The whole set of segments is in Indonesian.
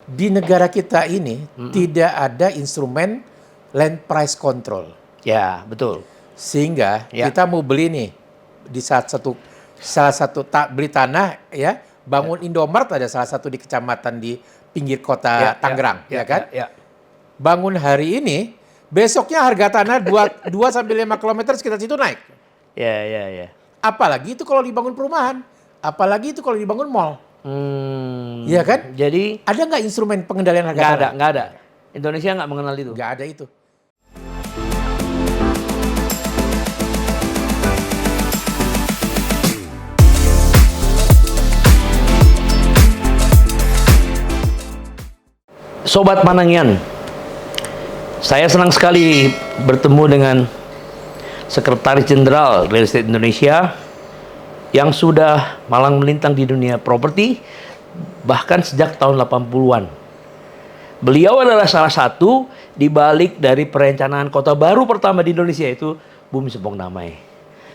di negara kita ini tidak ada instrumen land price control. Ya, betul. Sehingga kita mau beli nih di salah satu beli tanah ya, bangun Indomart ada salah satu di kecamatan di pinggir kota Tangerang, ya kan? Bangun hari ini, besoknya harga tanah 2 sampai 5 km sekitar situ naik. Ya. Apalagi itu kalau dibangun perumahan, apalagi itu kalau dibangun mall. Iya kan? Jadi ada nggak instrumen pengendalian harga tanah? Nggak ada. Indonesia nggak mengenal itu. Nggak ada itu. Sobat Manangian, saya senang sekali bertemu dengan Sekretaris Jenderal Real Estate Indonesia yang sudah malang melintang di dunia properti bahkan sejak tahun 80-an. Beliau adalah salah satu di balik dari perencanaan kota baru pertama di Indonesia, yaitu Bumi Sepong Damai.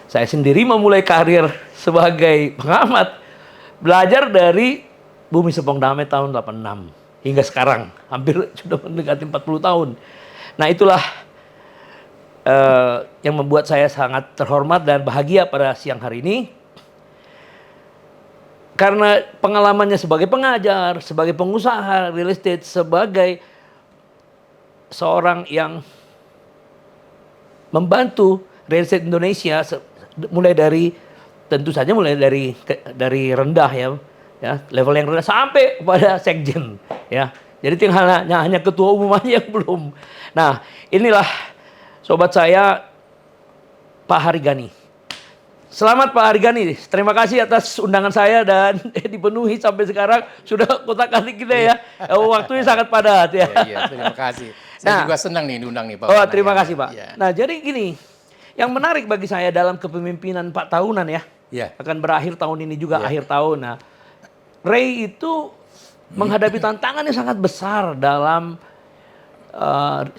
Saya sendiri memulai karir sebagai pengamat belajar dari Bumi Sepong Damai tahun 86 hingga sekarang, hampir sudah mendekati 40 tahun. Nah, itulah yang membuat saya sangat terhormat dan bahagia pada siang hari ini. Karena pengalamannya sebagai pengajar, sebagai pengusaha real estate, sebagai seorang yang membantu real estate Indonesia mulai dari rendah ya, level yang rendah sampai kepada sekjen ya. Jadi tinggal hanya ketua umum aja yang belum. Nah, inilah sobat saya Pak Harigani. Selamat Pak Harigani, terima kasih atas undangan saya dan dipenuhi sampai sekarang sudah kotak-atik kita ya. Waktunya sangat padat ya. Iya, terima kasih. Saya juga senang nih diundang nih Pak. Oh, terima kasih Pak. Ya. Nah, jadi gini, yang menarik bagi saya dalam kepemimpinan 4 tahunan ya, akan berakhir tahun ini juga akhir tahun. Nah, Ray itu menghadapi tantangan yang sangat besar dalam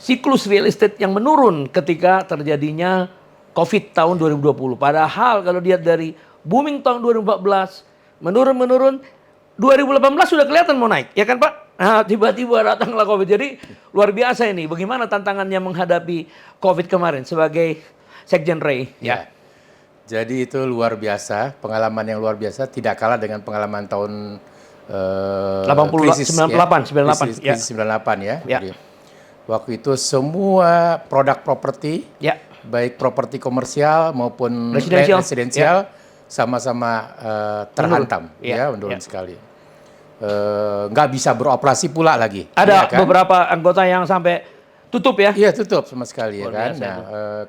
siklus real estate yang menurun ketika terjadinya COVID tahun 2020. Padahal kalau lihat dari booming tahun 2014, menurun, 2018 sudah kelihatan mau naik, ya kan Pak? Nah, tiba-tiba datanglah COVID. Jadi luar biasa ini. Bagaimana tantangannya menghadapi COVID kemarin sebagai Sekjen Ray? Ya. Jadi itu luar biasa, pengalaman yang luar biasa, tidak kalah dengan pengalaman tahun 98 krisis 98 ya. Jadi, waktu itu semua produk properti, baik properti komersial maupun residensial, sama-sama terhantam, menurun sekali. Nggak bisa beroperasi pula lagi. Ada beberapa anggota yang sampai tutup ya? Iya, tutup sama sekali ya kan. Nah,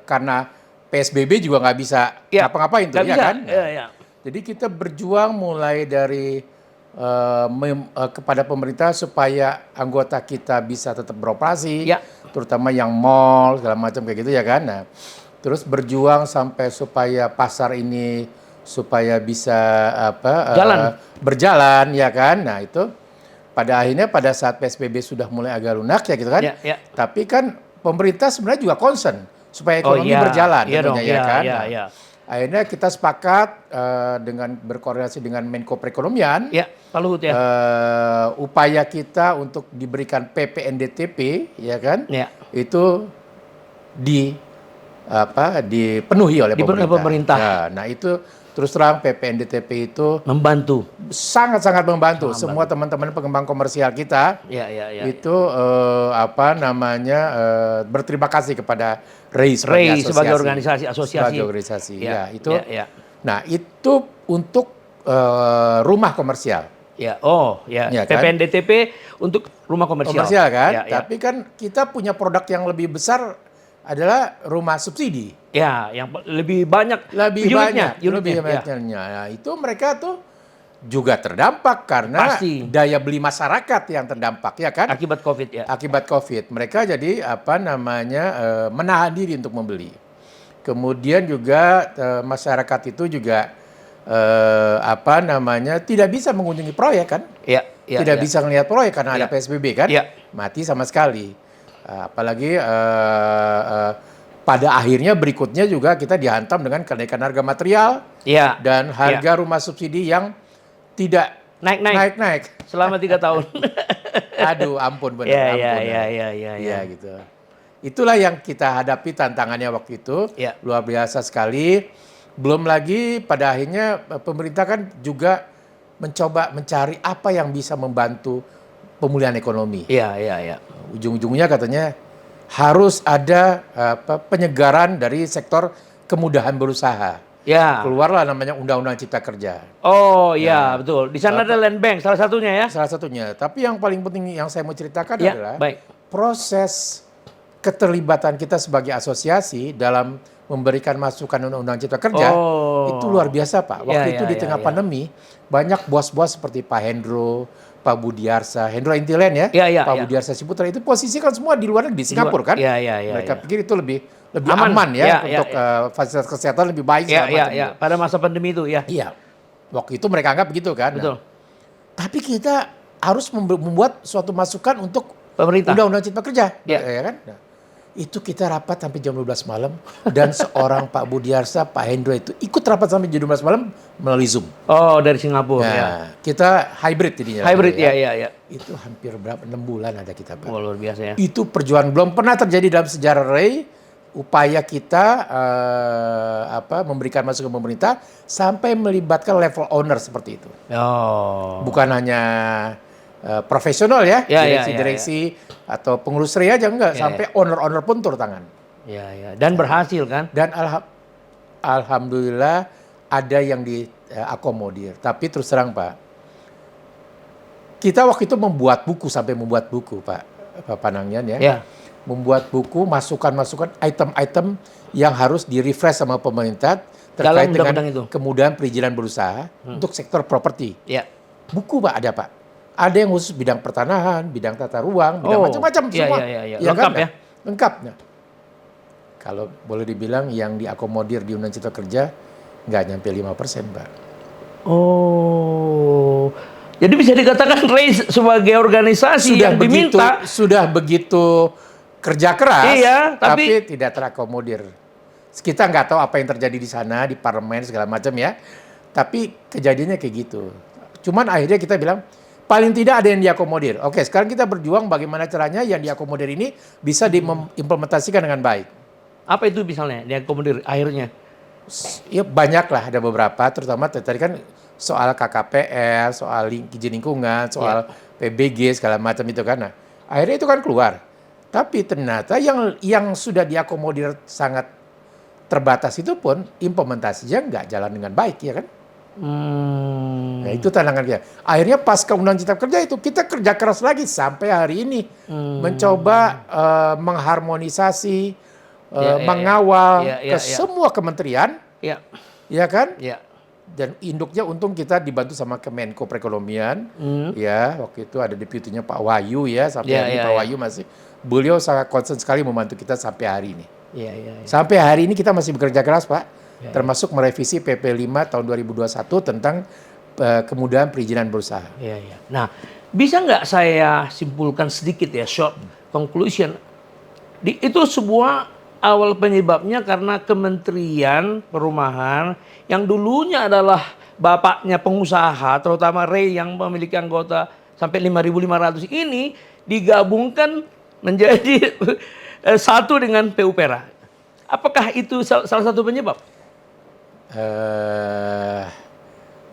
karena PSBB juga nggak bisa ngapa-ngapain tuh, ya kan? Nah, jadi kita berjuang mulai dari kepada pemerintah supaya anggota kita bisa tetap beroperasi, terutama yang mall segala macam kayak gitu ya kan. Nah, terus berjuang sampai supaya pasar ini supaya bisa berjalan ya kan. Nah, itu pada akhirnya pada saat PSBB sudah mulai agak lunak ya gitu kan. Tapi kan pemerintah sebenarnya juga concern supaya ekonomi berjalan tentunya kan. Akhirnya kita sepakat dengan berkoordinasi dengan Menko Perekonomian, Pak Luhut ya. Upaya kita untuk diberikan PPNDTP, ya kan, itu dipenuhi oleh pemerintah. Nah itu terus terang PPNDTP itu membantu, sangat membantu semua teman-teman pengembang komersial kita. Itu berterima kasih kepada Ray sebagai organisasi asosiasi. Nah, itu untuk rumah komersial. Kan? PPNDTP untuk rumah komersial. Kan? Tapi kan kita punya produk yang lebih besar adalah rumah subsidi. Yang lebih banyak unitnya. Nah, itu mereka tuh juga terdampak karena daya beli masyarakat yang terdampak ya kan? Akibat COVID Akibat COVID. Mereka jadi menahan diri untuk membeli. Kemudian juga masyarakat itu juga tidak bisa mengunjungi proyek kan? Tidak bisa melihat proyek karena ada PSBB kan? Mati sama sekali. Apalagi pada akhirnya berikutnya juga kita dihantam dengan kenaikan harga material dan harga rumah subsidi yang tidak naik selama 3 tahun. Aduh, ampun benar. Ya, gitu. Itulah yang kita hadapi tantangannya waktu itu. Ya. Luar biasa sekali. Belum lagi pada akhirnya pemerintah kan juga mencoba mencari apa yang bisa membantu pemulihan ekonomi. Iya. Ujung-ujungnya katanya harus ada penyegaran dari sektor kemudahan berusaha. Ya. Keluarlah namanya Undang-Undang Cipta Kerja. Oh iya, betul. Di sana ada land bank salah satunya ya. Salah satunya. Tapi yang paling penting yang saya mau ceritakan adalah proses keterlibatan kita sebagai asosiasi dalam memberikan masukan Undang-Undang Cipta Kerja itu luar biasa, Pak. Waktu itu di tengah pandemi banyak bos-bos seperti Pak Hendro, Pak Budiarsa, Hendro Intiland ya, Pak Budiarsa Siputra itu posisi kan semua di luar negeri, di Singapura kan. Mereka pikir itu lebih aman ya untuk fasilitas kesehatan lebih baik. Pada masa pandemi itu ya. Iya. Waktu itu mereka anggap begitu kan. Betul. Tapi kita harus membuat suatu masukan untuk pemerintah. Undang-Undang Cipta Kerja, ya kan? Nah, itu kita rapat sampai jam 12 malam dan seorang Pak Budiarsa, Pak Hendro itu ikut rapat sampai jam 12 malam melalui Zoom. Oh, dari Singapura ya. Kita hybrid jadinya. Hybrid ya. Itu hampir 6 bulan ada kita, Pak. Oh, luar biasa ya. Itu perjuangan belum pernah terjadi dalam sejarah Ray. Upaya kita memberikan masukan ke pemerintah sampai melibatkan level owner seperti itu. Oh. Bukan hanya profesional ya, direksi-direksi atau pengurus Ray aja enggak, sampai owner-owner pun turun tangan. Ya. Dan berhasil kan? Dan alhamdulillah ada yang diakomodir. Tapi terus terang Pak, kita waktu itu membuat buku Pak Panangian ya. Membuat buku masukan-masukan item-item yang harus di-refresh sama pemerintah terkait dengan kemudahan perizinan berusaha untuk sektor properti. Buku Pak ada Pak. Ada yang khusus bidang pertanahan, bidang tata ruang, bidang macam-macam semua. Ya, lengkap kan? Lengkap. Nah, kalau boleh dibilang yang diakomodir di Undang Cipta Kerja nggak nyampe 5% Pak. Oh. Jadi bisa dikatakan Ray sebagai organisasi yang diminta sudah begitu kerja keras, tapi tidak terakomodir. Kita nggak tahu apa yang terjadi di sana, di parlemen segala macam ya. Tapi kejadiannya kayak gitu. Cuman akhirnya kita bilang, paling tidak ada yang diakomodir. Oke, sekarang kita berjuang bagaimana caranya yang diakomodir ini bisa diimplementasikan dengan baik. Apa itu misalnya diakomodir akhirnya? Ya banyak lah, ada beberapa. Terutama tadi kan soal KKPR, soal izin lingkungan, soal PBG segala macam itu kan. Nah, akhirnya itu kan keluar. Tapi ternyata yang sudah diakomodir sangat terbatas itu pun implementasinya nggak jalan dengan baik ya kan. Nah itu tantangan kita. Akhirnya pasca Undang Cipta Kerja itu kita kerja keras lagi sampai hari ini mencoba mengharmonisasi, mengawal ke semua kementerian, ya kan? Dan induknya untung kita dibantu sama Kemenko Perekonomian, ya waktu itu ada deputinya Pak Wahyu ya, sampai hari ini Pak Wahyu masih, beliau sangat concern sekali membantu kita sampai hari ini. Sampai hari ini kita masih bekerja keras Pak, termasuk merevisi PP 5 tahun 2021 tentang kemudahan perizinan berusaha. Nah, bisa nggak saya simpulkan sedikit ya, short conclusion, itu sebuah awal penyebabnya karena Kementerian Perumahan yang dulunya adalah bapaknya pengusaha, terutama Ray yang memiliki anggota sampai 5.500 ini digabungkan menjadi satu dengan PUPera. Apakah itu salah satu penyebab?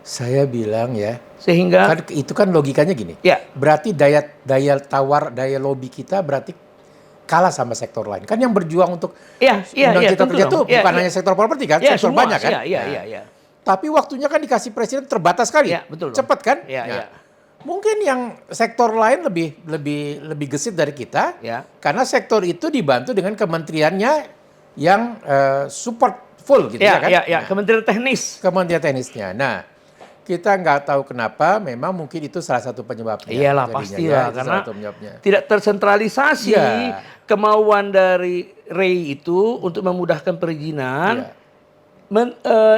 Saya bilang ya, sehingga itu kan logikanya gini. Berarti daya tawar, daya lobby kita berarti kalah sama sektor lain. Kan yang berjuang untuk Undang Cipta Kerja itu bukan hanya sektor properti kan, sektor semua, banyak kan. Tapi waktunya kan dikasih presiden terbatas sekali. Cepat kan? Mungkin yang sektor lain lebih gesit dari kita, karena sektor itu dibantu dengan kementeriannya yang support full gitu ya kan. Kementerian Teknis. Kementerian Teknisnya. Nah, kita nggak tahu kenapa, memang mungkin itu salah satu penyebabnya. Iyalah pastilah, karena tidak tersentralisasi kemauan dari Ray itu untuk memudahkan perizinan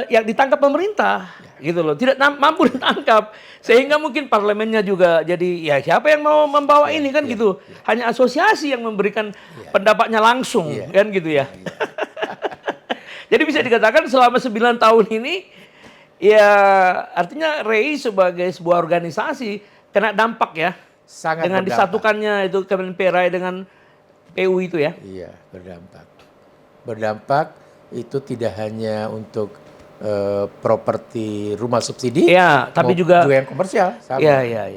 yang ditangkap pemerintah, gitu loh, tidak mampu ditangkap, sehingga mungkin parlemennya juga jadi ya siapa yang mau membawa ini kan gitu, hanya asosiasi yang memberikan pendapatnya langsung kan gitu ya. Jadi bisa dikatakan selama 9 tahun ini Ya, artinya REI sebagai sebuah organisasi kena dampak ya. Sangat dengan berdampak. disatukannya itu Kemenperai dengan PU itu ya. Iya, berdampak. Berdampak itu tidak hanya untuk properti rumah subsidi, Iya, tapi juga yang komersial. Sama. Iya.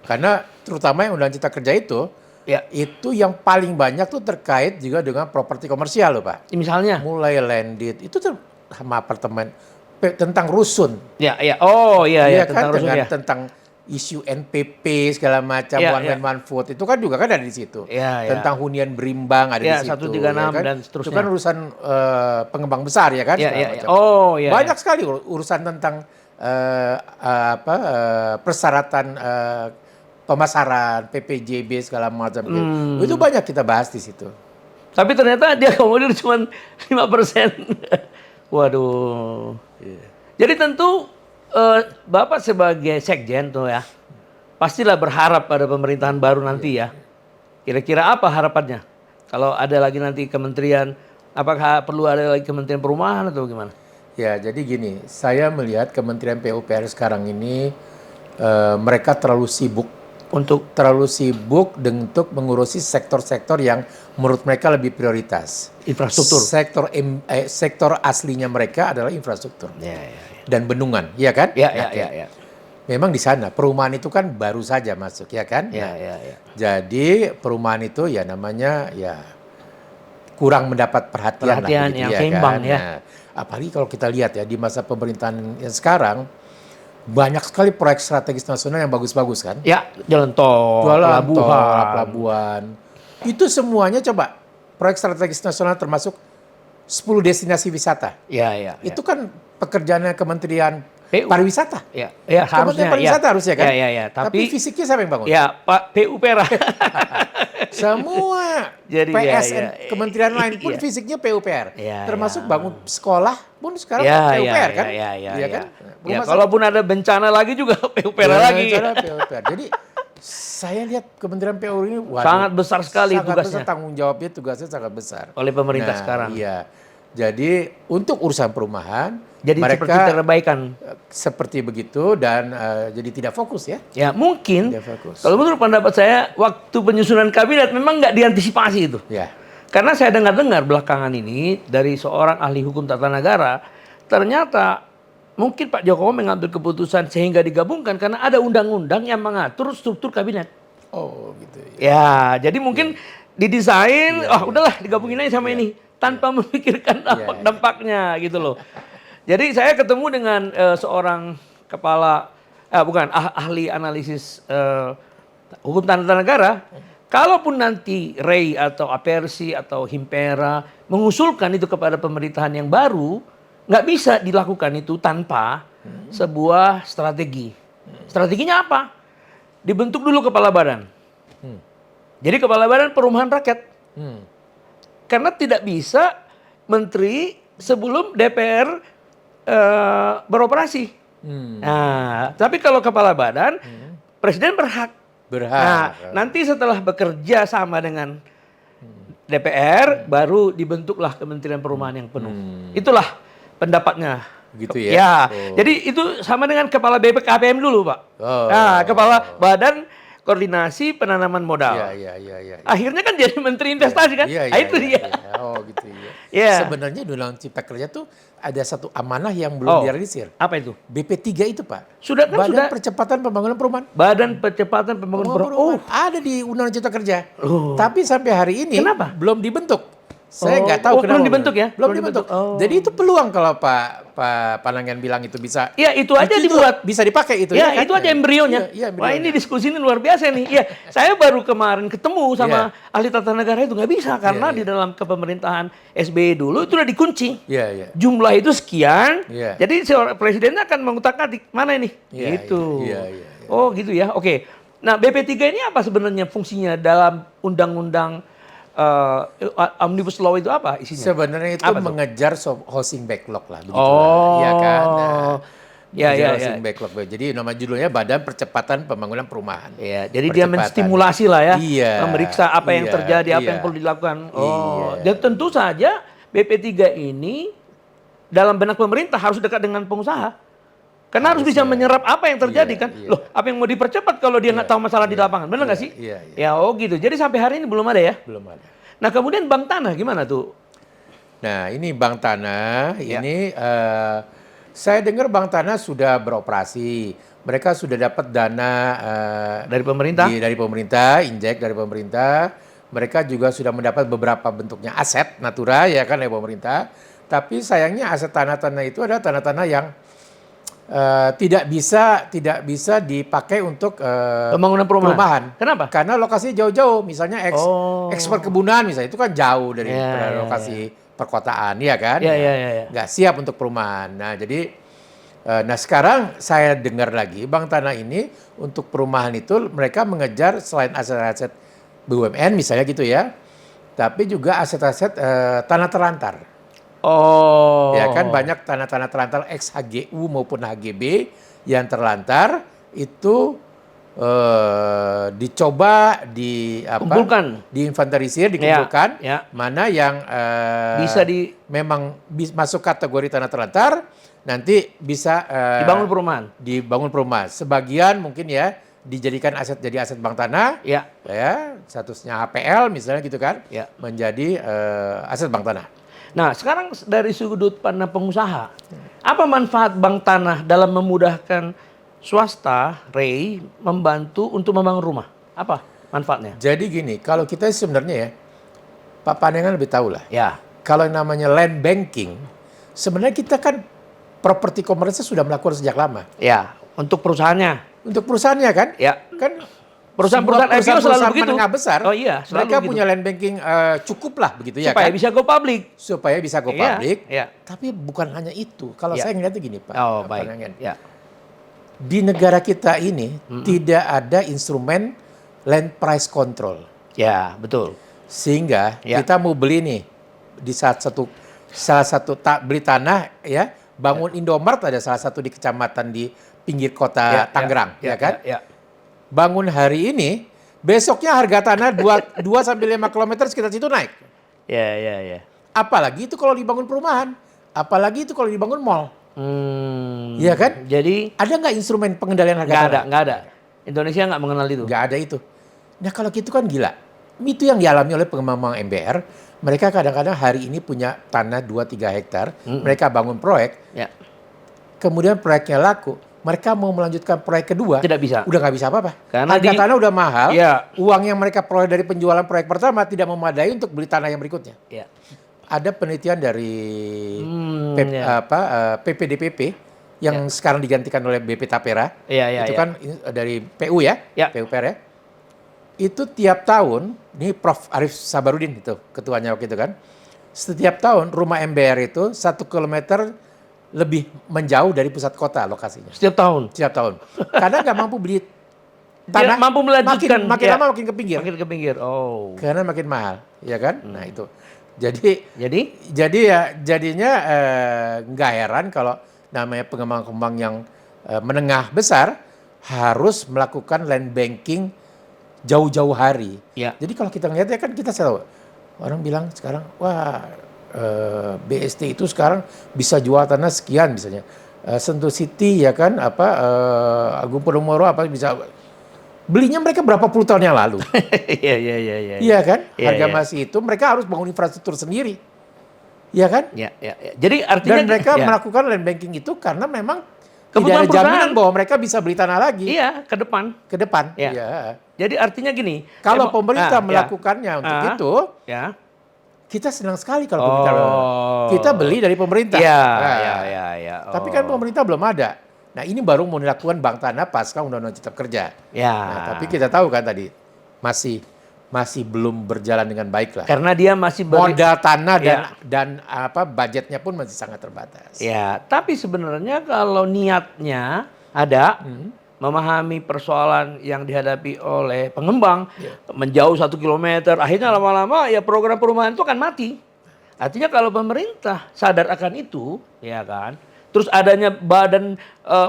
Karena terutama yang Undang Cipta Kerja itu yang paling banyak tuh terkait juga dengan properti komersial loh Pak. Misalnya? Mulai landed, itu sama apartemen, tentang rusun. Iya. Oh iya Kan, tentang rusun ya. Tentang isu NPP segala macam, one man one vote itu kan juga kan ada di situ. Tentang hunian berimbang ada di situ. 136 kan? Dan seterusnya. Itu kan urusan pengembang besar ya kan. Oh iya. Banyak sekali urusan tentang persyaratan pemasaran PPJB segala macam. Itu banyak kita bahas di situ. Tapi ternyata dia akomodir cuma 5%. Waduh. Jadi tentu Bapak sebagai sekjen tuh ya, pastilah berharap pada pemerintahan baru nanti ya. Kira-kira apa harapannya? Kalau ada lagi nanti kementerian, apakah perlu ada lagi kementerian perumahan atau gimana? Ya, jadi gini, saya melihat Kementerian PUPR sekarang ini mereka terlalu sibuk untuk untuk mengurusi sektor-sektor yang menurut mereka lebih prioritas. Infrastruktur. Sektor aslinya mereka adalah infrastruktur. Dan bendungan, ya kan? Iya. Memang di sana perumahan itu kan baru saja masuk, ya kan? Iya. Jadi perumahan itu ya namanya ya kurang mendapat perhatian lah, yang seimbang kan? Ya. Nah, apalagi kalau kita lihat ya di masa pemerintahan yang sekarang banyak sekali proyek strategis nasional yang bagus-bagus kan? Ya, jalan tol, pelabuhan. Itu semuanya coba proyek strategis nasional termasuk 10 destinasi wisata. Iya. Itu kan pekerjaannya Kementerian Pariwisata. Iya, Kementerian Pariwisata harusnya kan? Iya. Tapi fisiknya siapa yang bangun? Ya, Pak PUPR. Semua PSN kementerian lain pun fisiknya PUPR. Termasuk bangun sekolah pun sekarang PUPR kan? Iya kan? Ya, kalaupun ada bencana lagi juga PUPR lagi. PUPR. Jadi saya lihat Kementerian PU ini sangat besar sekali tugasnya. Tanggung jawabnya tugasnya sangat besar. Oleh pemerintah sekarang. Iya. Jadi untuk urusan perumahan jadi mereka seperti terabaikan. Seperti begitu dan jadi tidak fokus ya. Ya mungkin kalau menurut pendapat saya waktu penyusunan kabinet memang nggak diantisipasi itu. Ya. Karena saya dengar belakangan ini dari seorang ahli hukum tata negara, ternyata mungkin Pak Jokowi mengambil keputusan sehingga digabungkan karena ada undang-undang yang mengatur struktur kabinet. Oh gitu ya. Jadi mungkin didesain, udahlah digabungin aja sama ini tanpa memikirkan dampaknya gitu loh. Jadi saya ketemu dengan seorang ahli analisis hukum tata negara. Kalaupun nanti REI atau Apersi atau Himpera mengusulkan itu kepada pemerintahan yang baru, nggak bisa dilakukan itu tanpa sebuah strategi. Strateginya apa? Dibentuk dulu kepala badan. Jadi kepala badan perumahan rakyat. Karena tidak bisa menteri sebelum DPR beroperasi. Nah, tapi kalau kepala badan, presiden berhak. Nah, nanti setelah bekerja sama dengan DPR, baru dibentuklah Kementerian Perumahan yang penuh. Itulah pendapatnya. Gitu ya. Jadi itu sama dengan kepala BPKPM dulu, Pak. Nah, kepala Badan Koordinasi Penanaman Modal. Iya. Akhirnya kan jadi Menteri Investasi kan? Itu dia. Oh gitu ya. Sebenarnya dalam Cipta Kerja tuh ada satu amanah yang belum direalisir. Apa itu? BP3 itu Pak. Sudah kan? Badan Percepatan Pembangunan Perumahan. Badan Percepatan Pembangunan Perumahan. Ada di Undang-Undang Cipta Kerja. Tapi sampai hari ini belum dibentuk. Saya nggak tahu kenapa. Belum dibentuk ya? Belum dibentuk. Jadi itu peluang kalau Pak Panangan bilang itu bisa. Ya itu aja dibuat. Bisa dipakai itu ya. Itu aja embrionya. Wah ini diskusi ini luar biasa nih. Ya saya baru kemarin ketemu sama ahli tata negara itu nggak bisa karena di dalam kepemerintahan SBY dulu itu udah dikunci. Jumlah itu sekian. Jadi seorang presidennya akan mengutak atik mana ini? Gitu. Oh gitu ya. Oke. Nah BP3 ini apa sebenarnya fungsinya dalam undang-undang Omnibus Law itu apa isinya? Sebenarnya itu mengejar housing backlog lah, begitu ya kan? Housing backlog. Jadi nama judulnya Badan Percepatan Pembangunan Perumahan. Jadi dia menstimulasi lah ya, memeriksa apa yang terjadi, apa yang perlu dilakukan. Dan tentu saja BP3 ini dalam benak pemerintah harus dekat dengan pengusaha. Karena harus bisa menyerap apa yang terjadi kan. Iya. Loh, apa yang mau dipercepat kalau dia nggak tahu masalah di lapangan, benar nggak sih? Iya. Ya, oh gitu. Jadi sampai hari ini belum ada ya? Belum ada. Nah, kemudian Bank Tanah gimana tuh? Nah, ini Bank Tanah, Ya. ini saya dengar Bank Tanah sudah beroperasi. Mereka sudah dapat dana Dari pemerintah? dari pemerintah, injek dari pemerintah. Mereka juga sudah mendapat beberapa bentuknya aset natura ya kan dari pemerintah. Tapi sayangnya aset tanah-tanah itu adalah tanah-tanah yang tidak bisa dipakai untuk Pembangunan perumahan. Kenapa? Karena lokasinya jauh-jauh, misalnya ekspor kebunan misalnya itu kan jauh dari lokasi perkotaan, ya kan? Ya. Nggak siap untuk perumahan. Nah, jadi sekarang saya dengar lagi Bank Tanah ini untuk perumahan itu mereka mengejar selain aset-aset BUMN misalnya gitu ya, tapi juga aset-aset tanah terlantar. Oh. Ya kan banyak tanah-tanah terlantar ex HGU maupun HGB yang terlantar itu dicoba diinventarisir, dikumpulkan mana yang memang masuk kategori tanah terlantar nanti bisa dibangun perumahan. Sebagian mungkin ya dijadikan jadi aset Bank Tanah ya statusnya HPL misalnya gitu kan menjadi aset Bank Tanah. Nah, sekarang dari sudut pandang pengusaha, apa manfaat Bank Tanah dalam memudahkan swasta, Ray, membantu untuk membangun rumah? Apa manfaatnya? Jadi gini, kalau kita sebenarnya ya, Pak Panengan lebih tahu lah. Ya. Kalau yang namanya land banking, sebenarnya kita kan properti komersial sudah melakukan sejak lama. Ya, untuk perusahaannya. Untuk perusahaannya kan? Ya. Kan perusahaan selalu begitu. Menengah besar, oh iya, mereka punya land banking cukup lah begitu ya supaya kan? Bisa go public. Supaya bisa go public. Iya. Tapi bukan hanya itu. Kalau saya ngeliatnya gini Pak. Oh baik. Ya. Di negara kita ini tidak ada instrumen land price control. Ya betul. Sehingga kita mau beli nih di salah satu beli tanah ya bangun Indomart ada salah satu di kecamatan di pinggir kota Tangerang ya kan? Bangun hari ini, besoknya harga tanah 2 sampai 5 km sekitar situ naik. Ya. Apalagi itu kalau dibangun perumahan, apalagi itu kalau dibangun mall. Iya kan? Jadi ada nggak instrumen pengendalian harga tanah? Nggak ada. Indonesia nggak mengenal itu. Nggak ada itu. Nah kalau gitu kan gila. Itu yang dialami oleh pengembang MBR. Mereka kadang-kadang hari ini punya tanah 2-3 hektar. Mereka bangun proyek. Kemudian proyeknya laku. Mereka mau melanjutkan proyek kedua, tidak bisa. Udah nggak bisa apa-apa. Karena harga tanah udah mahal. Uang yang mereka peroleh dari penjualan proyek pertama tidak memadai untuk beli tanah yang berikutnya. Ada penelitian dari PPDPP yang sekarang digantikan oleh BP Tapera. Itu kan dari PU ya, PUPR ya. Itu tiap tahun, ini Prof. Arif Sabarudin itu ketuanya waktu itu kan. Setiap tahun rumah MBR itu 1 kilometer lebih menjauh dari pusat kota lokasinya. Setiap tahun? Setiap tahun. Karena nggak mampu beli tanah. Mampu melanjutkan. Makin lama makin ke pinggir. Makin ke pinggir, Karena makin mahal, ya kan? Nah itu. Jadi jadinya nggak heran kalau namanya pengembang-pengembang yang menengah besar harus melakukan land banking jauh-jauh hari. Jadi kalau kita ngeliat ya kan kita selalu, orang bilang sekarang, wah BST itu sekarang bisa jual tanah sekian misalnya. Sentul City ya kan Agung Podomoro bisa belinya mereka berapa puluh tahun yang lalu. Iya kan? Harga masih itu mereka harus bangun infrastruktur sendiri. Iya kan? Jadi artinya dan mereka melakukan land banking itu karena memang tidak ada jaminan bahwa mereka bisa beli tanah lagi. Iya, ke depan. Iya. Jadi artinya gini, kalau pemerintah melakukannya untuk itu, kita senang sekali kalau pemerintah kita beli dari pemerintah. Tapi kan pemerintah belum ada. Nah ini baru mau dilakukan Bank Tanah pasca Undang-Undang Cipta Kerja. Nah, tapi kita tahu kan tadi masih belum berjalan dengan baik lah. Karena dia masih modal tanah dan budgetnya pun masih sangat terbatas. Tapi sebenarnya kalau niatnya ada memahami persoalan yang dihadapi oleh pengembang menjauh 1 kilometer, akhirnya lama-lama ya program perumahan itu akan mati. Artinya kalau pemerintah sadar akan itu, ya kan, terus adanya badan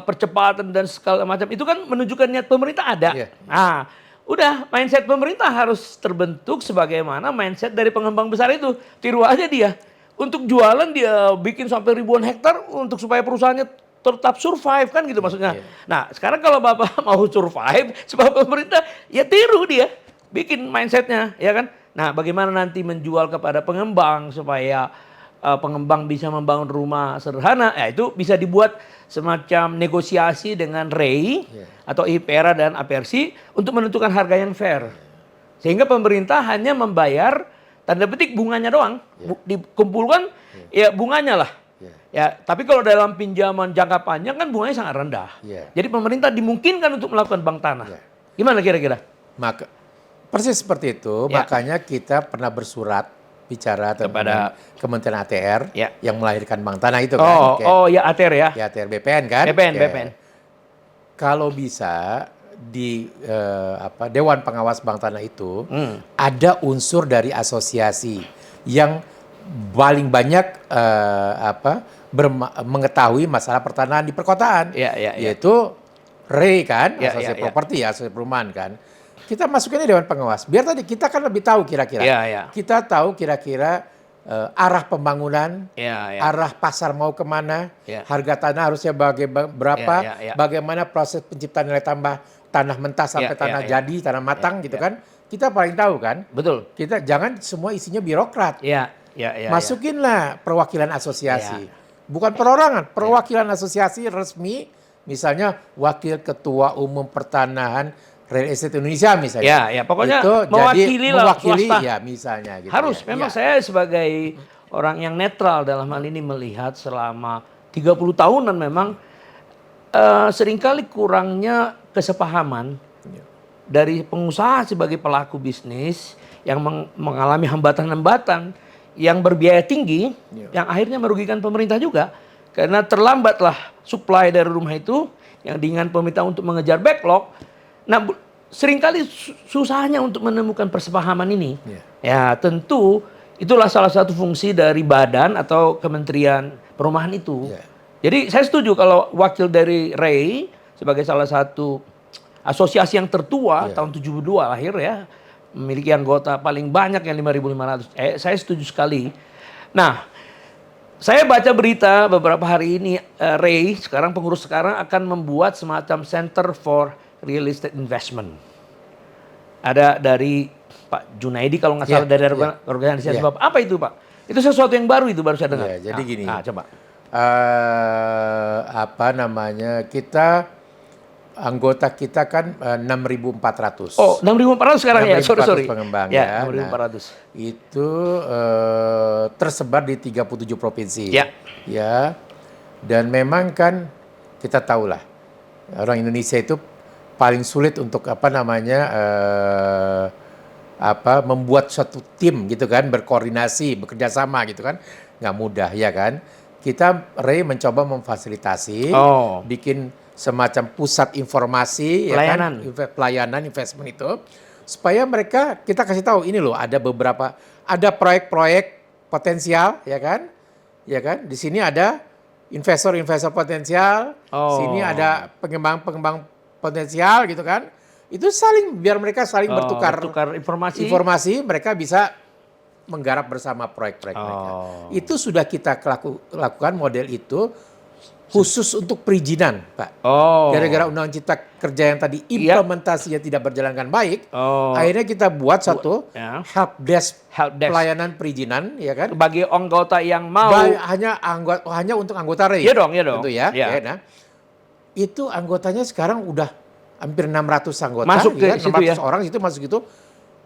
percepatan dan segala macam itu kan menunjukkan niat pemerintah ada. Nah, udah mindset pemerintah harus terbentuk sebagaimana mindset dari pengembang besar itu. Tiru aja dia. Untuk jualan dia bikin sampai ribuan hektar untuk supaya perusahaannya tetap survive kan gitu maksudnya. Iya. Nah, sekarang kalau Bapak mau survive, sebab pemerintah ya tiru dia, bikin mindsetnya, ya kan. Nah, bagaimana nanti menjual kepada pengembang supaya pengembang bisa membangun rumah sederhana, ya itu bisa dibuat semacam negosiasi dengan REI atau IPERA dan APERSI untuk menentukan harga yang fair. Sehingga pemerintah hanya membayar tanda petik bunganya doang, dikumpulkan ya bunganya lah. Ya, tapi kalau dalam pinjaman jangka panjang kan bunganya sangat rendah. Jadi pemerintah dimungkinkan untuk melakukan bank tanah. Gimana kira-kira? Maka persis seperti itu, makanya kita pernah bersurat bicara kepada Kementerian ATR yang melahirkan bank tanah itu kan. Ya ATR ya. Ya ATR BPN kan. BPN. Kalau bisa di Dewan Pengawas Bank Tanah itu ada unsur dari asosiasi yang paling banyak mengetahui masalah pertanahan di perkotaan, yaitu REI kan, asosiasi properti, asosiasi perumahan kan. Kita masukin Dewan Pengawas. Biar tadi kita kan lebih tahu kira-kira. Kita tahu kira-kira arah pembangunan, arah pasar mau kemana, harga tanah harusnya berapa, bagaimana proses penciptaan nilai tambah tanah mentah sampai tanah jadi, tanah matang gitu kan. Kita paling tahu kan. Betul. Kita jangan semua isinya birokrat. Masukinlah perwakilan asosiasi. Bukan perorangan, perwakilan asosiasi resmi, misalnya Wakil Ketua Umum Pertanahan Real Estate Indonesia misalnya. Pokoknya itu mewakili swasta. Ya misalnya gitu. Harus, memang saya sebagai orang yang netral dalam hal ini melihat selama 30 tahunan memang seringkali kurangnya kesepahaman dari pengusaha sebagai pelaku bisnis yang mengalami hambatan-hambatan yang berbiaya tinggi, yang akhirnya merugikan pemerintah juga. Karena terlambatlah supply dari rumah itu, yang dengan pemerintah untuk mengejar backlog. Nah, seringkali susahnya untuk menemukan persepahaman ini. Ya, tentu itulah salah satu fungsi dari badan atau Kementerian Perumahan itu. Jadi saya setuju kalau wakil dari REI sebagai salah satu asosiasi yang tertua tahun 72 lahir ya, memiliki anggota paling banyak yang 5.500. Saya setuju sekali. Nah, saya baca berita beberapa hari ini REI pengurus sekarang akan membuat semacam Center for Real Estate Investment. Ada dari Pak Junaidi kalau nggak salah dari organisasi Bapak. Apa itu Pak? Itu sesuatu yang baru itu baru saya dengar. Jadi gini. Coba. Anggota kita kan 6.400. Oh, 6.400 sekarang ya. Sorry. Pengembang ya. 6.400. Itu tersebar di 37 provinsi. Ya. Dan memang kan kita tahulah orang Indonesia itu paling sulit untuk membuat suatu tim gitu kan, berkoordinasi, bekerja sama gitu kan, nggak mudah ya kan. Kita REI mencoba memfasilitasi, bikin semacam pusat informasi, pelayanan investment itu, supaya mereka kita kasih tahu ini loh ada proyek-proyek potensial ya kan, di sini ada investor potensial, sini ada pengembang potensial gitu kan. Itu biar mereka saling bertukar informasi, mereka bisa menggarap bersama proyek-proyek mereka. Itu sudah kita lakukan model itu khusus untuk perizinan, Pak. Gara-gara Undang Cipta Kerja yang tadi implementasinya tidak berjalan dengan baik, akhirnya kita buat satu help desk pelayanan perizinan, ya kan? Bagi anggota yang mau. Hanya untuk anggota REI. Iya dong. Tentu ya. Nah, itu anggotanya sekarang udah hampir 600 anggota. Masuk ke situ 600 orang itu masuk itu.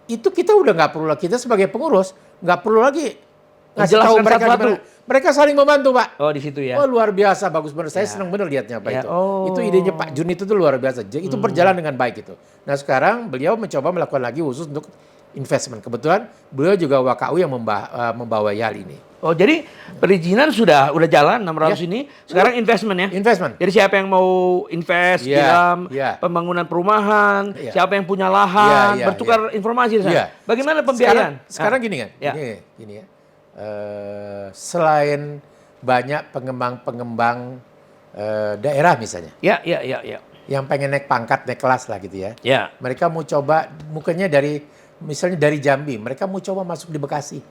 Itu kita udah nggak perlu lagi, kita sebagai pengurus nggak perlu lagi ngasih tahu mereka gimana. Mereka saling membantu, Pak. Di situ ya. Luar biasa, bagus benar. Saya senang benar lihatnya Pak itu. Itu idenya Pak Jun itu tuh luar biasa. Itu berjalan dengan baik itu. Nah sekarang beliau mencoba melakukan lagi khusus untuk investment. Kebetulan beliau juga WKU yang membawa hal ini. Jadi perizinan sudah jalan 600 ini. Sekarang investment ya. Investment. Jadi siapa yang mau invest dalam pembangunan perumahan, siapa yang punya lahan, bertukar informasi di sana. Bagaimana pembiayaan? Sekarang gini kan. Gini ya. Selain banyak pengembang daerah misalnya. Yang pengen naik pangkat, naik kelas lah gitu ya. Mereka mau coba misalnya dari Jambi, mereka mau coba masuk di Bekasi.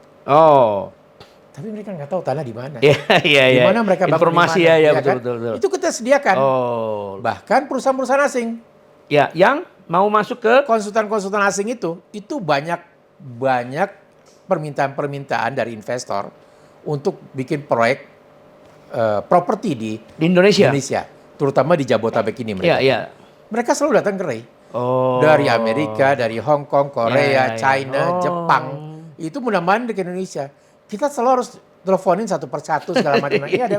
Tapi mereka nggak tahu tanah di mana. Iya. Di mana mereka bangun informasi di mana, ya, kan? betul. Itu kita sediakan. Oh. Bahkan perusahaan-perusahaan asing. Ya, yang mau masuk ke konsultan-konsultan asing itu banyak permintaan dari investor untuk bikin proyek properti di Indonesia. Terutama di Jabotabek ini mereka. Iya. Mereka selalu datang ke Ray. Oh. Dari Amerika, dari Hong Kong, Korea, China, Oh. Jepang. Itu mudah-mudahan ke Indonesia. Kita selalu harus teleponin satu persatu segala macam. Ini ada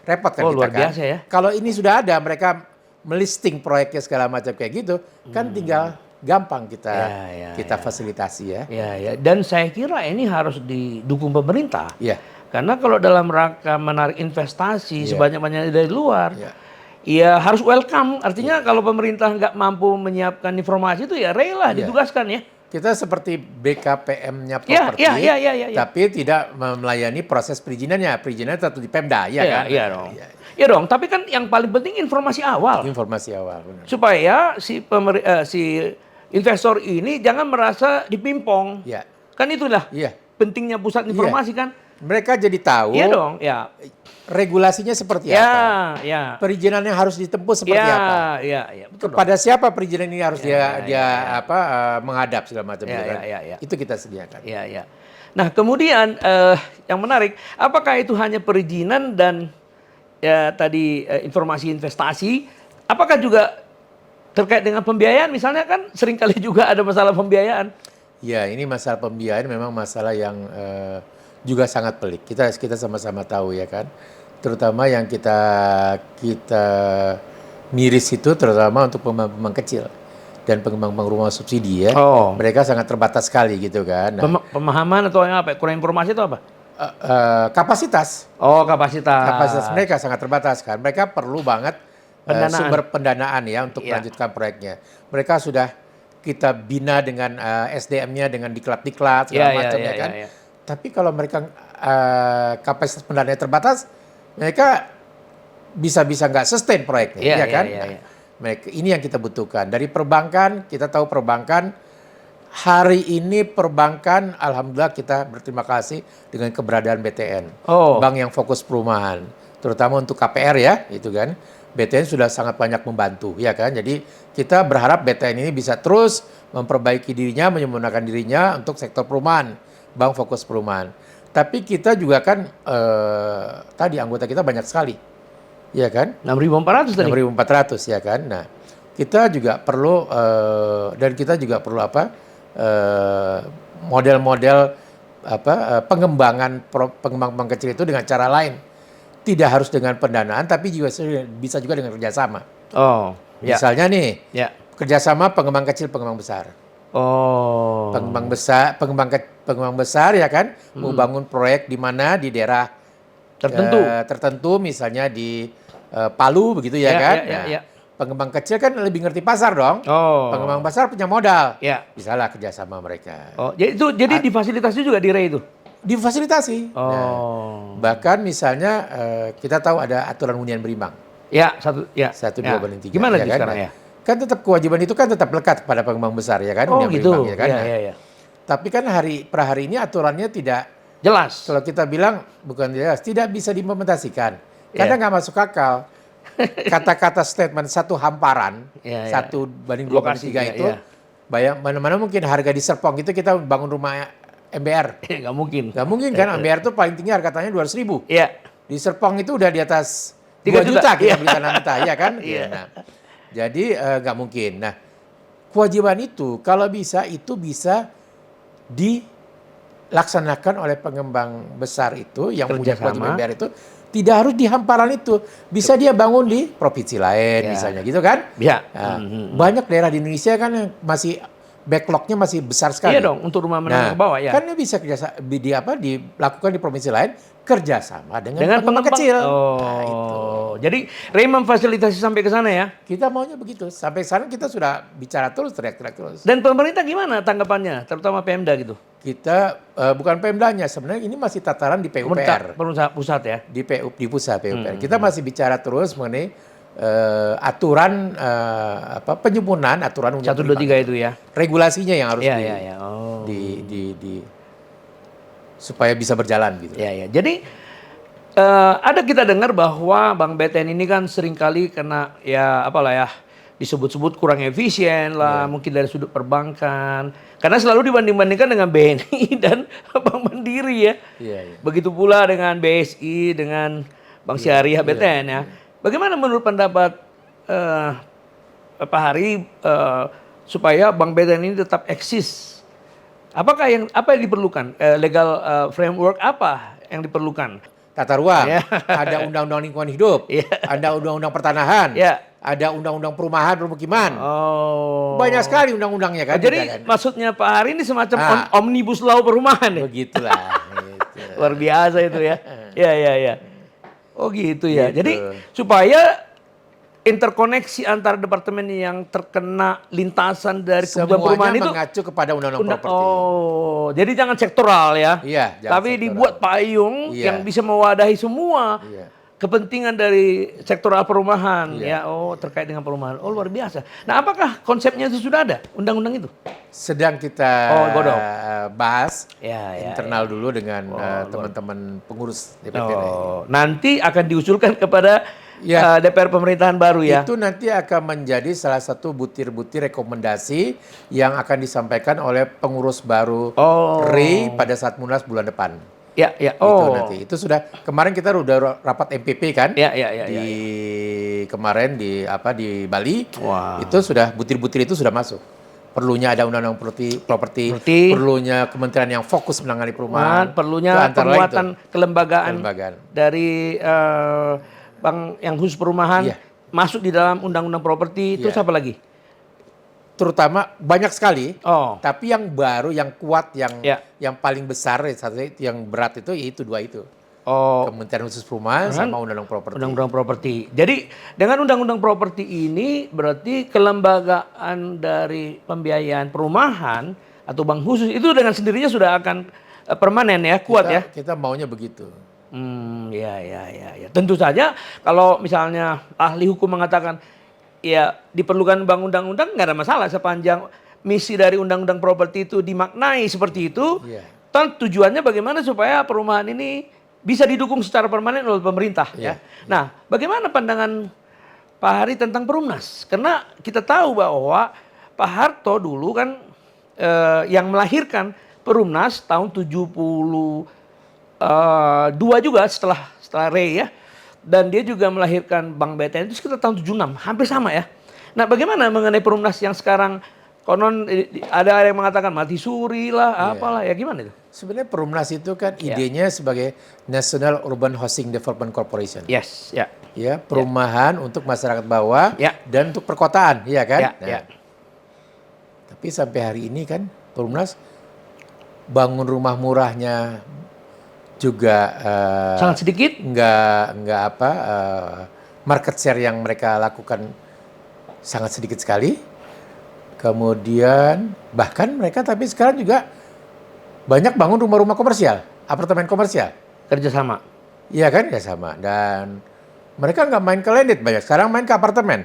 repot kan kita luar kan. biasa ya. Kalau ini sudah ada, mereka melisting proyeknya segala macam kayak gitu, kan tinggal gampang kita fasilitasi ya. Ya. Dan saya kira ini harus didukung pemerintah. Iya. Karena kalau dalam rangka menarik investasi sebanyak-banyaknya dari luar, ya harus welcome. Artinya kalau pemerintah nggak mampu menyiapkan informasi itu ya rela ditugaskan ya. Kita seperti BKPM-nya properti, tapi tidak melayani proses perizinannya. Perizinannya tetap di Pemda, kan? Iya dong. Iya dong, tapi kan yang paling penting informasi awal. Informasi awal, benar. Supaya si investor ini jangan merasa dipimpong. Iya. Kan itulah pentingnya pusat informasi kan. Mereka jadi tahu. Iya dong, ya. Regulasinya seperti apa? Ya. Perizinannya harus ditempuh seperti apa? Iya, betul. Kepada siapa perizinan ini harus menghadap segala macam Itu kita sediakan. Iya. Nah, kemudian yang menarik, apakah itu hanya perizinan dan tadi informasi investasi, apakah juga terkait dengan pembiayaan? Misalnya kan seringkali juga ada masalah pembiayaan. Ya, ini masalah pembiayaan memang masalah yang juga sangat pelik. Kita sama-sama tahu ya kan. Terutama yang kita miris itu terutama untuk pengembang kecil dan pengembang rumah subsidi ya. Mereka sangat terbatas sekali gitu kan. Nah, pemahaman atau apa? Kurang informasi atau apa? Kapasitas. Kapasitas. Kapasitas mereka sangat terbatas kan. Mereka perlu banget sumber pendanaan ya untuk melanjutkan proyeknya. Mereka sudah kita bina dengan SDM-nya dengan diklat segala macam ya kan. Tapi kalau mereka kapasitas pendanaannya terbatas, mereka bisa nggak sustain proyeknya, ya kan? Mereka ini yang kita butuhkan. Dari perbankan, kita tahu perbankan hari ini perbankan, alhamdulillah kita berterima kasih dengan keberadaan BTN, bank yang fokus perumahan, terutama untuk KPR ya, itu kan. BTN sudah sangat banyak membantu, ya kan? Jadi kita berharap BTN ini bisa terus memperbaiki dirinya, menyempurnakan dirinya untuk sektor perumahan, bank fokus perumahan. Tapi kita juga kan tadi anggota kita banyak sekali, ya kan? 6.400 tadi. 6.400 ya kan. Nah, kita juga perlu dan kita juga perlu model-model pengembangan pengembang kecil itu dengan cara lain. Tidak harus dengan pendanaan, tapi juga bisa juga dengan kerjasama. Misalnya nih, kerjasama pengembang kecil, pengembang besar. Pengembang besar ya kan, mau bangun proyek di mana di daerah tertentu, misalnya di Palu begitu ya kan. Pengembang kecil kan lebih ngerti pasar dong. Pengembang besar punya modal. Bisalah kerjasama mereka. Jadi difasilitasi juga di REI itu? Difasilitasi. Bahkan misalnya kita tahu ada aturan hunian berimbang. 1/2/3. Gimana ya kan? sekarang ya? Kan tetap kewajiban itu kan tetap lekat pada pengembang besar ya kan. Hunian gitu. Berimbang, ya kan? Tapi kan per hari ini aturannya tidak jelas. Kalau kita bilang bukan jelas, tidak bisa diimplementasikan. Karena nggak masuk akal. Kata-kata statement satu hamparan, 1/2/3 itu, mana-mana mungkin harga di Serpong itu kita bangun rumah MBR. Nggak mungkin. Nggak mungkin kan, MBR itu paling tinggi harga tanahnya 200.000. Di Serpong itu udah di atas 3 juta kita beli tanah mentah, ya kan? Nah, jadi nggak mungkin. Nah, kewajiban itu kalau bisa itu bisa dilaksanakan oleh pengembang besar itu yang punya kewajiban MBR itu. Tidak harus di hamparan itu, bisa dia bangun di provinsi lain misalnya gitu kan? Nah, banyak daerah di Indonesia kan yang masih backlognya masih besar sekali. Iya dong, untuk rumah menengah ke bawah ya. Kan bisa dilakukan di provinsi lain kerjasama dengan pengembang kecil. Nah, itu. Jadi REI memfasilitasi sampai ke sana ya? Kita maunya begitu. Sampai sana kita sudah bicara terus, teriak-teriak terus. Dan pemerintah gimana tanggapannya, terutama Pemda gitu? Kita bukan Pemdanya, sebenarnya ini masih tataran di PUPR. Pemerintah pusat ya? Di pusat PUPR. Kita masih bicara terus mengenai aturan penyempurnaan aturan 1, 2, 3 itu ya. Regulasinya yang harus yang harus di. di. Nah, supaya bisa berjalan gitu. Ya, ya. Jadi ada kita dengar bahwa Bank BTN ini kan seringkali kena ya apalah ya disebut-sebut kurang efisien lah, mungkin dari sudut perbankan. Karena selalu dibanding-bandingkan dengan BNI dan Bank Mandiri ya. Begitu pula dengan BSI, dengan Bank Syariah BTN ya. Bagaimana menurut pendapat Pak Hari supaya Bank BTN ini tetap eksis? Apa yang diperlukan? Legal framework apa yang diperlukan? Tata ruang, ada undang-undang lingkungan hidup, ada undang-undang pertanahan, ada undang-undang perumahan permukiman. Banyak sekali undang-undangnya kan. Jadi maksudnya Pak Hari ini semacam omnibus law perumahan ya? Begitulah. Luar biasa itu ya. Ya. Oh gitu ya. Gitu. Jadi supaya interkoneksi antar departemen yang terkena lintasan dari kebutuhan perumahan itu mengacu kepada undang-undang properti. Oh, jadi jangan sektoral ya. Iya, tapi sektoral. Dibuat payung yang bisa mewadahi semua kepentingan dari sektoral perumahan ya. Oh, terkait dengan perumahan. Oh, luar biasa. Nah, apakah konsepnya itu sudah ada undang-undang itu? Sedang kita bahas internal dulu dengan teman-teman pengurus DPR. Nanti akan diusulkan kepada DPR pemerintahan baru ya. Itu nanti akan menjadi salah satu butir-butir rekomendasi yang akan disampaikan oleh pengurus baru RI pada saat Munas bulan depan. Itu nanti. Itu sudah kemarin kita udah rapat MPP kan? Kemarin di Bali. Itu sudah butir-butir itu sudah masuk. Perlunya ada undang-undang properti, perlunya kementerian yang fokus menangani perumahan, perlunya penguatan kelembagaan dari bank yang khusus perumahan masuk di dalam undang-undang properti. Terus apa lagi? Terutama banyak sekali, tapi yang baru, yang kuat, yang paling besar, yang berat itu dua itu. Kementerian khusus perumahan sama undang-undang properti. Undang-undang properti. Jadi dengan undang-undang properti ini berarti kelembagaan dari pembiayaan perumahan atau bank khusus itu dengan sendirinya sudah akan permanen ya, kuat ya. Kita maunya begitu. Ya. Tentu saja kalau misalnya ahli hukum mengatakan ya diperlukan bank undang-undang nggak ada masalah sepanjang misi dari undang-undang properti itu dimaknai seperti itu. Tujuannya bagaimana supaya perumahan ini bisa didukung secara permanen oleh pemerintah ya. Nah, bagaimana pandangan Pak Hari tentang Perumnas? Karena kita tahu bahwa Pak Harto dulu kan yang melahirkan Perumnas tahun 72 juga setelah Rey ya. Dan dia juga melahirkan Bank BTN itu sekitar tahun 76, hampir sama ya. Nah, bagaimana mengenai Perumnas yang sekarang konon ada yang mengatakan mati suri lah, apalah ya, gimana itu? Sebenarnya Perumnas itu kan idenya sebagai National Urban Housing Development Corporation. Ya, perumahan untuk masyarakat bawah dan untuk perkotaan, ya kan? Tapi sampai hari ini kan Perumnas bangun rumah murahnya juga sangat sedikit. Market share yang mereka lakukan sangat sedikit sekali. Kemudian bahkan mereka tapi sekarang juga banyak bangun rumah-rumah komersial, apartemen komersial. Kerjasama. Iya kan, kerjasama. Dan mereka nggak main ke landed banyak, sekarang main ke apartemen.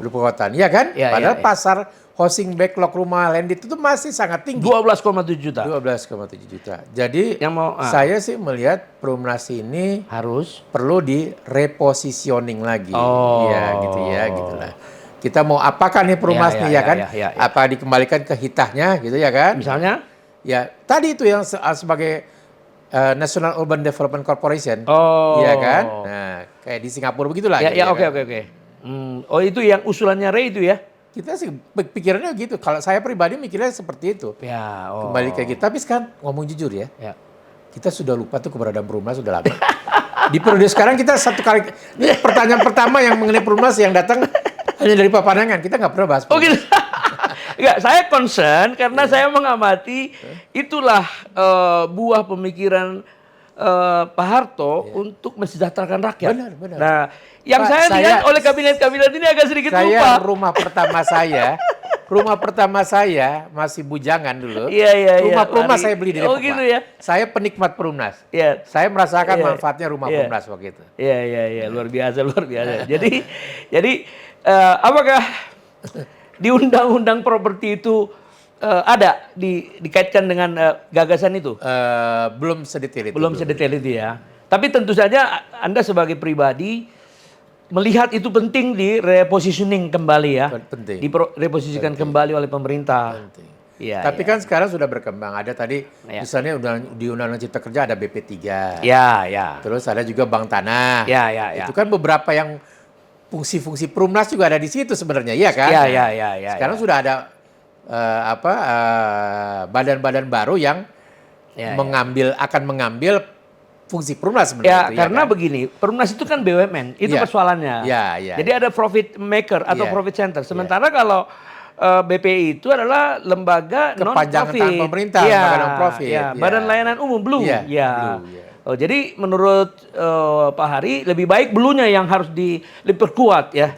Di perkotaan, iya kan? Padahal pasar housing backlog rumah landed itu masih sangat tinggi. 12,7 juta. 12,7 juta. Jadi saya sih melihat Perumnas ini harus perlu di repositioning lagi. Gitulah. Kita mau apakan nih Perumnas nih ya kan? Apa dikembalikan ke hitahnya gitu ya kan? Misalnya? Ya tadi itu yang sebagai National Urban Development Corporation. Iya kan? Nah kayak di Singapura begitulah. Oke. Itu yang usulannya Rey itu ya? Kita sih pikirannya gitu. Kalau saya pribadi mikirnya seperti itu. Kembali kayak gitu. Tapi sekarang ngomong jujur ya. Kita sudah lupa tuh keberadaan Perumnas sudah lama. Di periode sekarang kita satu kali. Ini pertanyaan pertama yang mengenai Perumnas yang datang hanya dari Pak Pandangan. Kita nggak pernah bahas Perumnas. Gitu. Enggak, saya concern karena saya mengamati itulah buah pemikiran Pak Harto untuk mensejahterakan rakyat. Benar. Nah, yang Pak, saya lihat oleh kabinet-kabinet ini agak sedikit lupa. Rumah pertama saya masih bujangan dulu. Rumah Perumnas saya beli di Depok. Gitu ya. Saya penikmat Perumnas. Saya merasakan manfaatnya rumah Perumnas waktu itu. Iya, luar biasa. Jadi apakah di undang-undang properti itu ada dikaitkan dengan gagasan itu? Belum sedetail itu. Belum sedetail itu ya. Tapi tentu saja Anda sebagai pribadi melihat itu penting di repositioning kembali ya. Penting. Direposisikan kembali oleh pemerintah. Penting. Ya, Tapi kan sekarang sudah berkembang. Ada tadi misalnya di Undang-Undang Cipta Kerja ada BP3. Ya, ya. Terus ada juga Bank Tanah. Ya, ya, ya. Itu kan beberapa yang fungsi-fungsi Perumnas juga ada di situ sebenarnya, iya kan? Ya, ya, ya, ya. Sekarang sudah ada badan-badan baru yang akan mengambil fungsi Perumnas sebenarnya. Ya, karena begini, Perumnas itu kan BUMN, itu persoalannya. Jadi ada profit maker atau profit center. Sementara kalau BPI itu adalah lembaga kepanjangan non-profit. tangan pemerintah, lembaga non-profit. Badan layanan umum, Blue. Blue. Oh, jadi menurut Pak Hari lebih baik Bluenya yang harus diperkuat ya,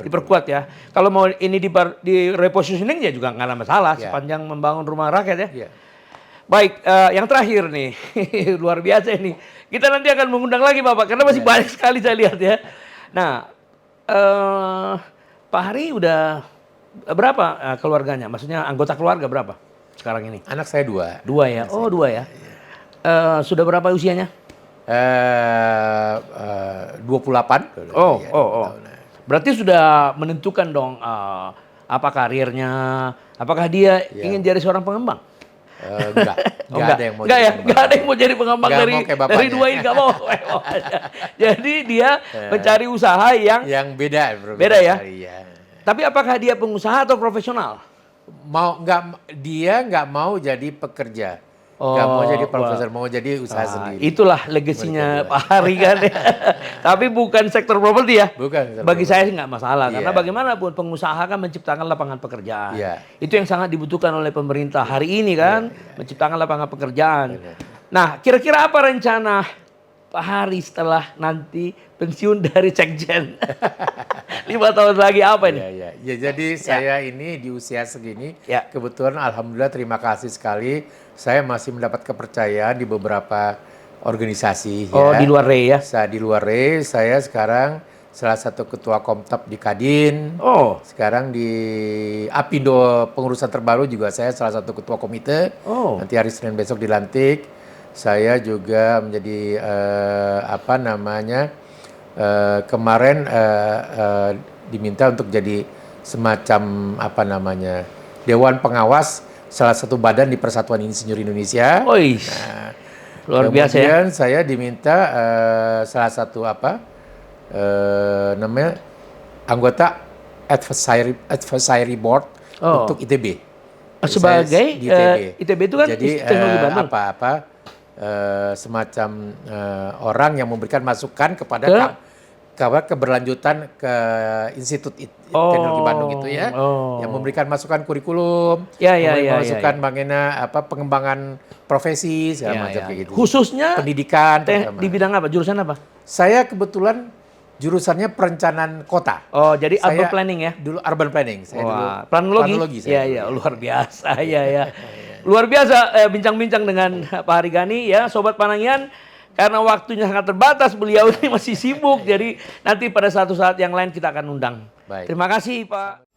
Kalau mau ini di repositioning ya juga nggak ada masalah sepanjang membangun rumah rakyat ya. Baik, yang terakhir nih, luar biasa ini. Kita nanti akan mengundang lagi Bapak karena masih banyak sekali saya lihat ya. Nah, Pak Hari udah berapa keluarganya? Maksudnya anggota keluarga berapa sekarang ini? Anak saya 2. 2 ya? Oh 2 ya? Sudah berapa usianya? 28. Berarti sudah menentukan dong apa karirnya? Apakah dia ingin jadi seorang pengembang? Enggak ada yang mau jadi pengembang dari 2 ini enggak mau. Jadi dia mencari usaha yang beda ya. Tapi apakah dia pengusaha atau profesional? Dia nggak mau jadi pekerja. Nggak mau jadi profesor, mau jadi usaha sendiri. Itulah legasinya Pak Hari kan. Tapi bukan sektor properti ya. Bukan. Bagi saya sih nggak masalah. Karena bagaimanapun pengusaha kan menciptakan lapangan pekerjaan. Itu yang sangat dibutuhkan oleh pemerintah hari ini kan. Menciptakan lapangan pekerjaan. Nah, kira-kira apa rencana Pak Hari setelah nanti pensiun dari Sekjen? 5 tahun lagi apa ini? Ya, jadi saya ini di usia segini, kebetulan alhamdulillah terima kasih sekali. Saya masih mendapat kepercayaan di beberapa organisasi. Di luar RE ya? Di luar RE, saya sekarang salah satu ketua Komtab di Kadin. Sekarang di Apindo pengurusan terbaru juga saya salah satu ketua komite. Nanti hari Senin besok dilantik. Saya juga menjadi kemarin diminta untuk jadi semacam Dewan Pengawas salah satu badan di Persatuan Insinyur Indonesia. Luar biasa ya. Kemudian saya diminta salah satu anggota advisory board untuk ITB. Sebagai ITB itu kan jadi teknologi Bandung. Semacam orang yang memberikan masukan kepada keberlanjutan ke Institut Teknologi Bandung itu ya, yang memberikan masukan kurikulum, masukan bagaimana pengembangan profesi segala macam kayak gitu. Khususnya pendidikan. Di bidang apa? Jurusan apa? Saya kebetulan jurusannya perencanaan kota. Jadi urban planning ya? Dulu urban planning. Saya dulu planologi. Iya, luar biasa. Luar biasa bincang-bincang dengan Pak Hari Ghani ya, Sobat Panangian. Karena waktunya sangat terbatas, beliau ini masih sibuk. Jadi nanti pada satu saat yang lain kita akan undang. Terima kasih Pak.